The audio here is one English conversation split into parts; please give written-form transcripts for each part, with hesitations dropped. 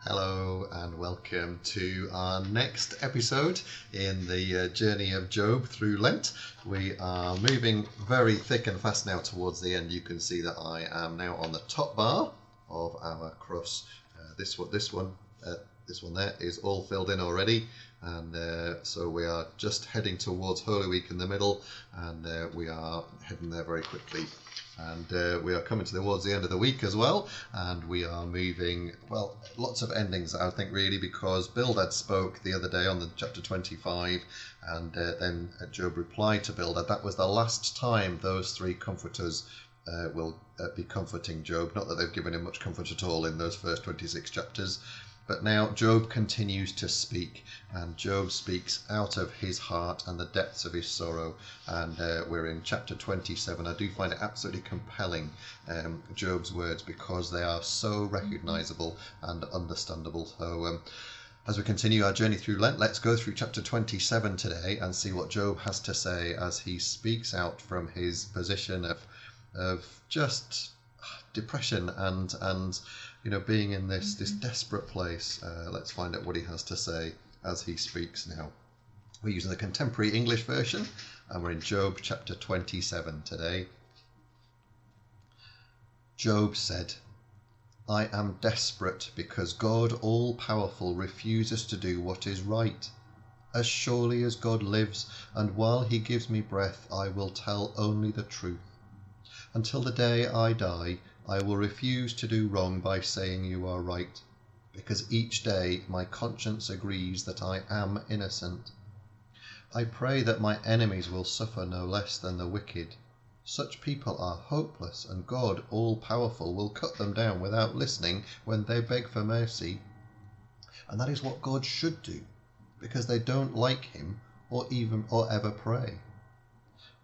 Hello and welcome to our next episode in the journey of Job through Lent. We are moving very thick and fast now towards the end. You can see that I am now on the top bar of our cross. This one there is all filled in already, and so we are just heading towards Holy Week in the middle, and we are heading there very quickly. And we are coming towards the end of the week as well, and we are moving, well, lots of endings, I think, really, because Bildad spoke the other day on the chapter 25, and then Job replied to Bildad. That was the last time those three comforters will be comforting Job. Not that they've given him much comfort at all in those first 26 chapters. But now Job continues to speak, and Job speaks out of his heart and the depths of his sorrow. And we're in chapter 27. I do find it absolutely compelling, Job's words, because they are so recognizable and understandable. So as we continue our journey through Lent, let's go through chapter 27 today and see what Job has to say as he speaks out from his position of just depression and being in this desperate place. Let's find out what he has to say as he speaks now. We're using the contemporary English version, and we're in Job chapter 27 today. Job said, "I am desperate because God all-powerful refuses to do what is right. As surely as God lives, and while he gives me breath, I will tell only the truth. Until the day I die, I will refuse to do wrong by saying you are right, because each day my conscience agrees that I am innocent. I pray that my enemies will suffer no less than the wicked. Such people are hopeless, and God, all-powerful, will cut them down without listening when they beg for mercy. And that is what God should do, because they don't like him or ever pray.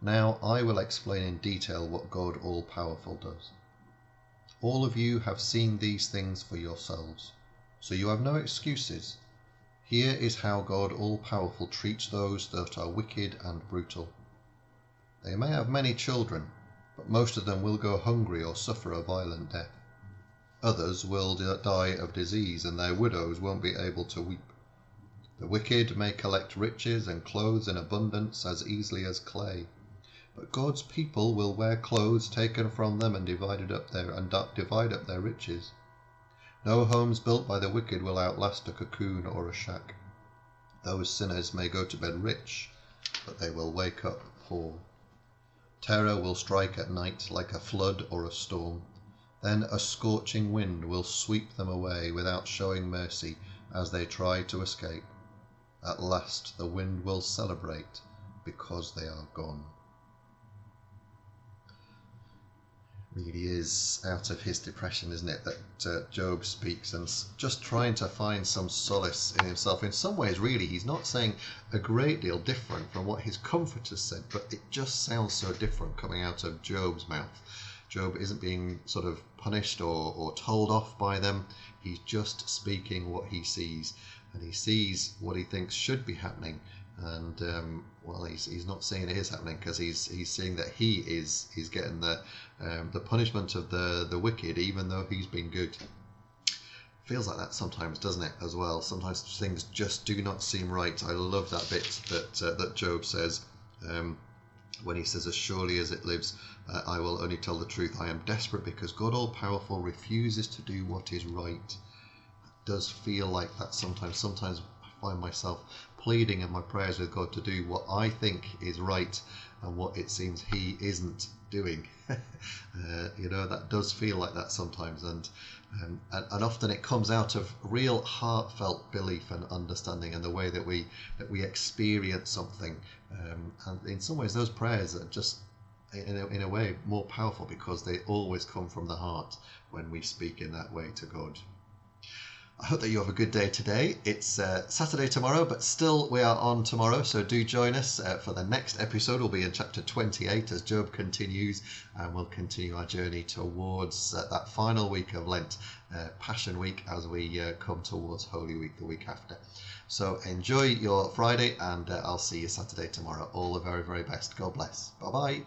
Now I will explain in detail what God all-powerful does. All of you have seen these things for yourselves, so you have no excuses. Here is how God all-powerful treats those that are wicked and brutal. They may have many children, but most of them will go hungry or suffer a violent death. Others will die of disease, and their widows won't be able to weep. The wicked may collect riches and clothes in abundance as easily as clay. But God's people will wear clothes taken from them and divide up their riches. No homes built by the wicked will outlast a cocoon or a shack. Those sinners may go to bed rich, but they will wake up poor. Terror will strike at night like a flood or a storm. Then a scorching wind will sweep them away without showing mercy as they try to escape. At last the wind will celebrate because they are gone." Really is out of his depression, isn't it, that Job speaks, and just trying to find some solace in himself. In some ways, really, he's not saying a great deal different from what his comforters said, but it just sounds so different coming out of Job's mouth. Job isn't being sort of punished or told off by them. He's just speaking what he sees, and he sees what he thinks should be happening. And he's not seeing it is happening, because he's seeing that he's getting the punishment of the wicked, even though he's been good. Feels like that sometimes, doesn't it, as well? Sometimes things just do not seem right. I love that bit that Job says when he says, "As surely as it lives, I will only tell the truth. I am desperate because God all-powerful refuses to do what is right." It does feel like that sometimes. Sometimes I find myself pleading in my prayers with God to do what I think is right and what it seems he isn't doing. That does feel like that sometimes, and often it comes out of real heartfelt belief and understanding, and the way that we experience something, and in some ways those prayers are just in a way more powerful because they always come from the heart when we speak in that way to God. I hope that you have a good day today. It's Saturday tomorrow, but still we are on tomorrow, so do join us for the next episode. We'll be in chapter 28 as Job continues, and we'll continue our journey towards that final week of Lent, Passion Week, as we come towards Holy Week the week after. So enjoy your Friday, and I'll see you Saturday tomorrow. All the very, very best. God bless. Bye-bye.